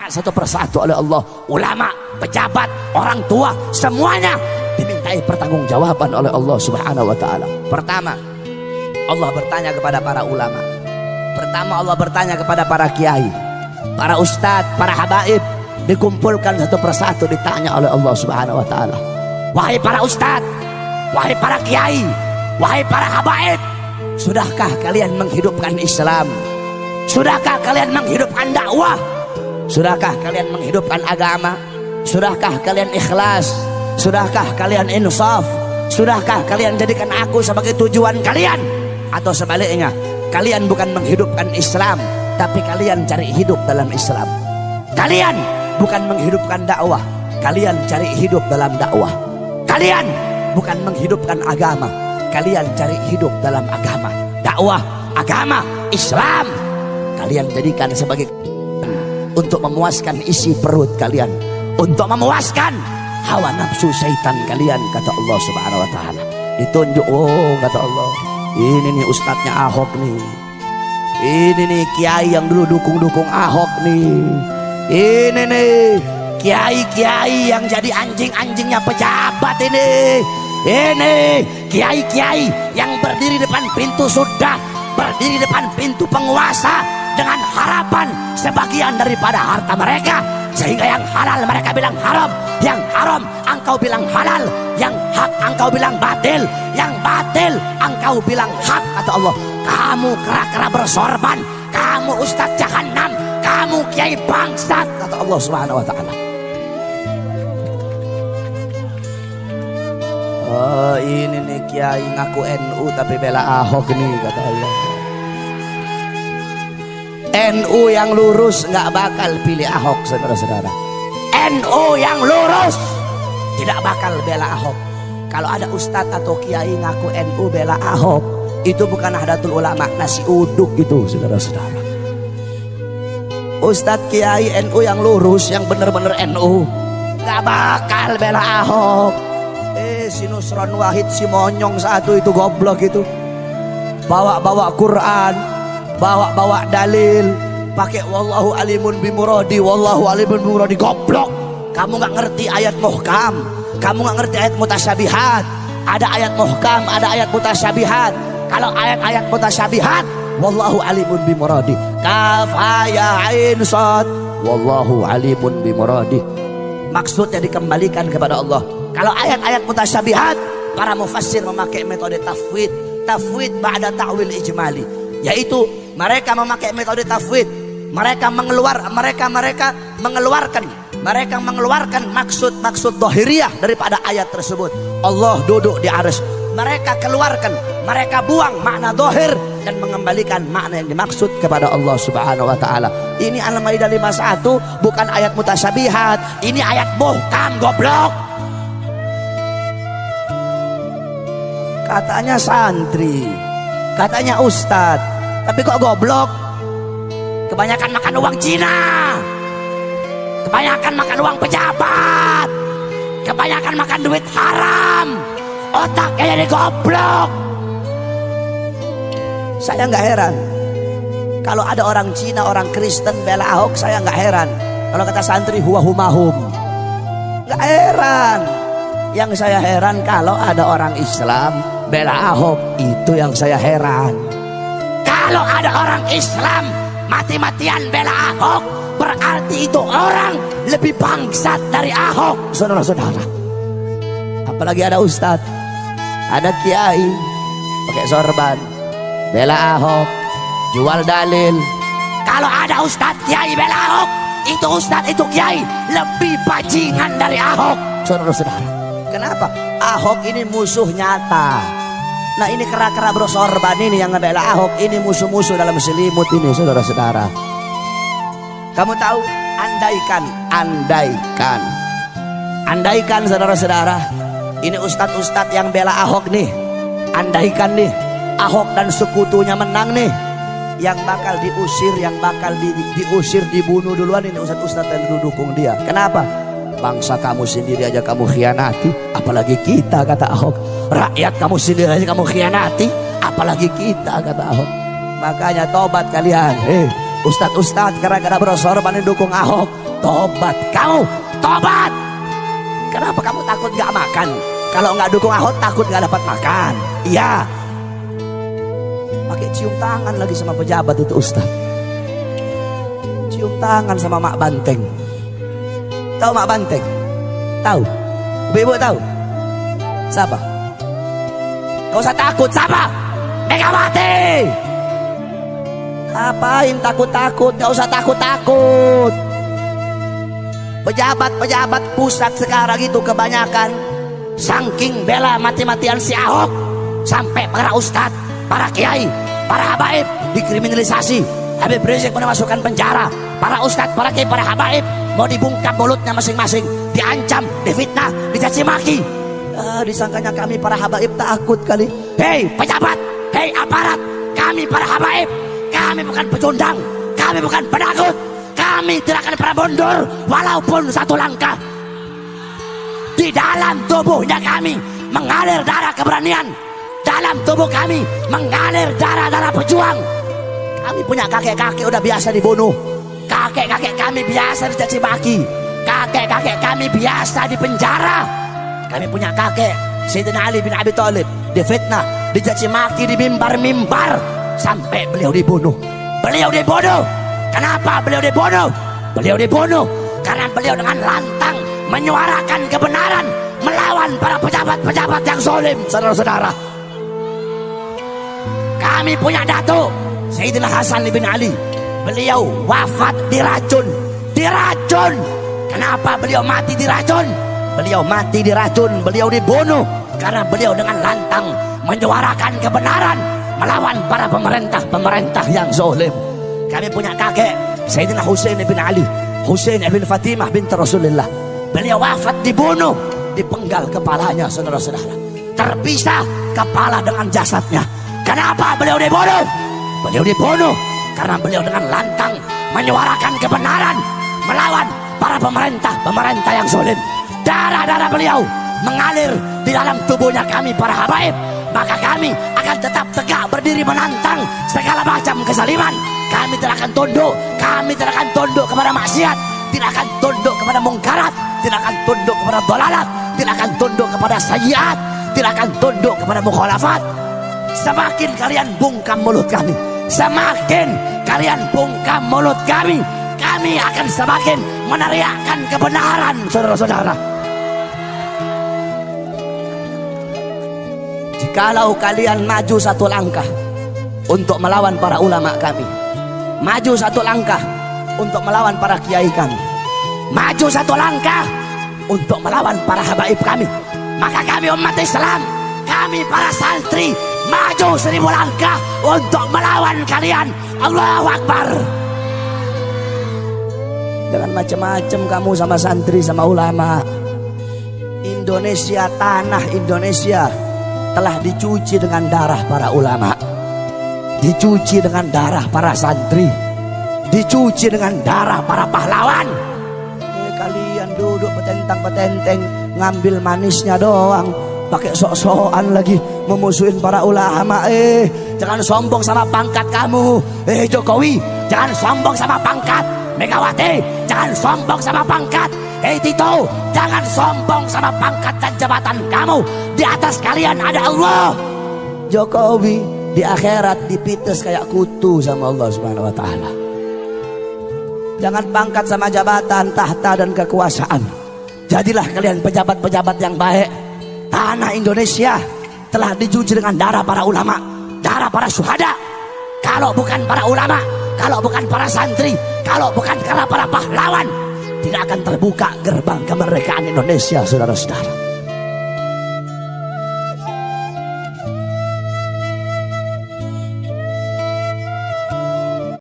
satu persatu oleh Allah. Ulama, pejabat, orang tua, semuanya dimintai pertanggungjawaban oleh Allah Subhanahu wa taala. Pertama, Allah bertanya kepada para ulama. Pertama, Allah bertanya kepada para kiai, para ustadz, para habaib, dikumpulkan satu persatu, ditanya oleh Allah Subhanahu wa taala. Wahai para ustadz, wahai para kiai, wahai para habaib, sudahkah kalian menghidupkan Islam? Sudahkah kalian menghidupkan dakwah? Sudahkah kalian menghidupkan agama? Sudahkah kalian ikhlas? Sudahkah kalian insaf? Sudahkah kalian jadikan aku sebagai tujuan kalian? Atau sebaliknya, kalian bukan menghidupkan Islam, tapi kalian cari hidup dalam Islam. Kalian bukan menghidupkan dakwah, kalian cari hidup dalam dakwah. Kalian bukan menghidupkan agama, kalian cari hidup dalam agama. Dakwah, agama, Islam kalian jadikan sebagai untuk memuaskan isi perut kalian, untuk memuaskan hawa nafsu syaitan kalian, kata Allah Subhanahu wa taala. Ditunjuk, oh kata Allah, ini nih ustadznya Ahok nih, ini nih kiai yang dulu dukung Ahok nih, ini nih kiai-kiai yang jadi anjing-anjingnya pejabat ini kiai-kiai yang berdiri depan pintu, sudah berdiri depan pintu penguasa dengan harapan sebagian daripada harta mereka, sehingga yang halal mereka bilang haram, yang haram engkau bilang halal, yang hak engkau bilang batil, yang batil engkau bilang hak. Kata Allah, kamu kera-kera bersorban, kamu ustadz jahanam, kamu kiai bangsat, kata Allah Subhanahu wa taala. Oh, ini nih kiai ngaku NU tapi bela Ahok nih, kata Allah. NU yang lurus nggak bakal pilih Ahok, saudara-saudara. NU yang lurus tidak bakal bela Ahok. Kalau ada ustadz atau kiai ngaku NU bela Ahok, itu bukan Nahdlatul Ulama, nasi uduk gitu, saudara-saudara. Ustadz kiai NU yang lurus, yang bener-bener NU, nggak bakal bela Ahok. Si Nusron Wahid, si monyong satu itu, goblok itu, bawa Quran, bawa dalil, pakai wallahu alimun bimuradi, wallahu alimun bimuradi, goblok. Kamu nggak ngerti ayat muhkam, kamu nggak ngerti ayat mutasyabihat. Ada ayat muhkam, ada ayat mutasyabihat. Kalau ayat-ayat mutasyabihat, wallahu alimun bimuradi, kaf ya ain sad, wallahu alimun bimuradi, maksudnya dikembalikan kepada Allah. Kalau ayat-ayat mutasyabihat, para mufassir memakai metode tafwid, tafwid ba'da ta'wil ijmali, yaitu mereka memakai metode tafwid. Mereka mengeluarkan maksud dhahiriyah daripada ayat tersebut. Allah duduk di arsy, mereka keluarkan, mereka buang makna dhahir dan mengembalikan makna yang dimaksud kepada Allah Subhanahu wa taala. Ini Al-Maidah 51, bukan ayat mutasyabihat, ini ayat muhkam, goblok. Katanya santri, katanya ustadz, tapi kok goblok? Kebanyakan makan uang Cina, kebanyakan makan uang pejabat, kebanyakan makan duit haram, otaknya jadi goblok. Saya nggak heran kalau ada orang Cina, orang Kristen bela Ahok, saya nggak heran. Kalau kata santri huwa humahum, nggak heran. Yang saya heran kalau ada orang Islam bela Ahok, itu yang saya heran. Kalau ada orang Islam mati-matian bela Ahok, berarti itu orang lebih bangsat dari Ahok, saudara-saudara. Apalagi ada ustadz, ada kiai pakai sorban bela Ahok, jual dalil. Kalau ada ustadz kiai bela Ahok, itu ustadz, itu kiai lebih bajingan dari Ahok, saudara-saudara. Kenapa? Ahok ini musuh nyata. Nah, ini kera-kera bersorban ini yang ngebela Ahok, ini musuh-musuh dalam selimut ini, saudara-saudara. Kamu tahu, andaikan saudara-saudara, ini ustadz-ustadz yang bela Ahok nih, andaikan nih Ahok dan sekutunya menang nih, yang bakal diusir, yang bakal diusir, dibunuh duluan ini ustadz-ustadz yang didukung dia. Kenapa? Bangsa kamu sendiri aja kamu khianati, apalagi kita, kata Ahok. Rakyat kamu sendiri aja kamu khianati, apalagi kita, kata Ahok. Makanya tobat kalian, Ustadz gara-gara bersorban dukung Ahok. Tobat kamu, tobat. Kenapa kamu takut gak makan? Kalau nggak dukung Ahok takut gak dapat makan. Iya. Pakai cium tangan lagi sama pejabat itu Ustadz. Cium tangan sama Mak Banteng. Tahu Mak Banteng? Tahu? Ibu tahu? Siapa? Gak usah takut, siapa? Megawati. Apain takut-takut? Gak usah takut-takut. Pejabat-pejabat pusat sekarang itu kebanyakan saking bela mati-matian si Ahok, sampai para ustadz, para kiai, para habaib dikriminalisasi. Habib Rizik mau dimasukkan penjara. Para ustadz, para kiai, para habaib mau dibungkam mulutnya masing-masing, diancam, difitnah, dicaci maki. Disangkanya kami para habaib takut kali. Hei pejabat, hei aparat, kami para habaib, kami bukan pecundang, kami bukan penakut, kami tidak akan pernah mundur walaupun satu langkah. Di dalam tubuhnya kami mengalir darah keberanian, dalam tubuh kami mengalir darah-darah pejuang. Kami punya kakek-kakek udah biasa dibunuh, kakek-kakek kami biasa dicaci maki, kakek-kakek kami biasa dipenjara. Kami punya kakek Sayyidina Ali bin Abi Thalib difitnah, dicaci maki di mimbar-mimbar sampai beliau dibunuh. Beliau dibunuh. Kenapa beliau dibunuh? Beliau dibunuh karena beliau dengan lantang menyuarakan kebenaran melawan para pejabat-pejabat yang zalim. Saudara-saudara, kami punya datuk Sayyidina Hasan bin Ali. Beliau wafat diracun. Diracun. Kenapa beliau mati diracun? Beliau mati diracun, beliau dibunuh karena beliau dengan lantang menyuarakan kebenaran melawan para pemerintah yang zalim. Kami punya kakek Sayyidina Husain bin Ali, Husain bin Fatimah binti Rasulullah. Beliau wafat dibunuh, dipenggal kepalanya, saudara-saudara. Terpisah kepala dengan jasadnya. Kenapa beliau dibunuh? Beliau dibunuh karena beliau dengan lantang menyuarakan kebenaran melawan para pemerintah yang zalim. Darah-darah beliau mengalir di dalam tubuhnya kami para habaib. Maka kami akan tetap tegak berdiri menantang segala macam kezaliman. Kami tidak akan tunduk. Kami tidak akan tunduk kepada maksiat, tidak akan tunduk kepada mungkarat, tidak akan tunduk kepada dalalat, tidak akan tunduk kepada sayyiat, tidak akan tunduk kepada mukhalafat. Semakin kalian bungkam mulut kami, semakin kalian bungkam mulut kami akan semakin meneriakkan kebenaran, saudara-saudara. Jikalau kalian maju satu langkah untuk melawan para ulama kami, maju satu langkah untuk melawan para kiai kami, maju satu langkah untuk melawan para habaib kami, maka kami umat Islam, kami para santri maju 1000 langkah untuk melawan kalian. Allahu Akbar. Jangan macam-macam kamu sama santri, sama ulama. Indonesia, tanah Indonesia telah dicuci dengan darah para ulama, dicuci dengan darah para santri, dicuci dengan darah para pahlawan. Kalian duduk petentang-petenteng, ngambil manisnya doang, pakai sok-sokan lagi memusuhin para ulama. Jangan sombong sama pangkat kamu. Jokowi, jangan sombong sama pangkat. Megawati, jangan sombong sama pangkat. Tito, jangan sombong sama pangkat dan jabatan kamu. Di atas kalian ada Allah. Jokowi di akhirat dipites kayak kutu sama Allah Subhanahu wa taala. Jangan pangkat sama jabatan, tahta dan kekuasaan. Jadilah kalian pejabat-pejabat yang baik. Tanah Indonesia telah dicuci dengan darah para ulama, darah para syuhada. Kalau bukan para ulama, kalau bukan para santri, kalau bukan karena para pahlawan, tidak akan terbuka gerbang kemerdekaan Indonesia, saudara-saudara.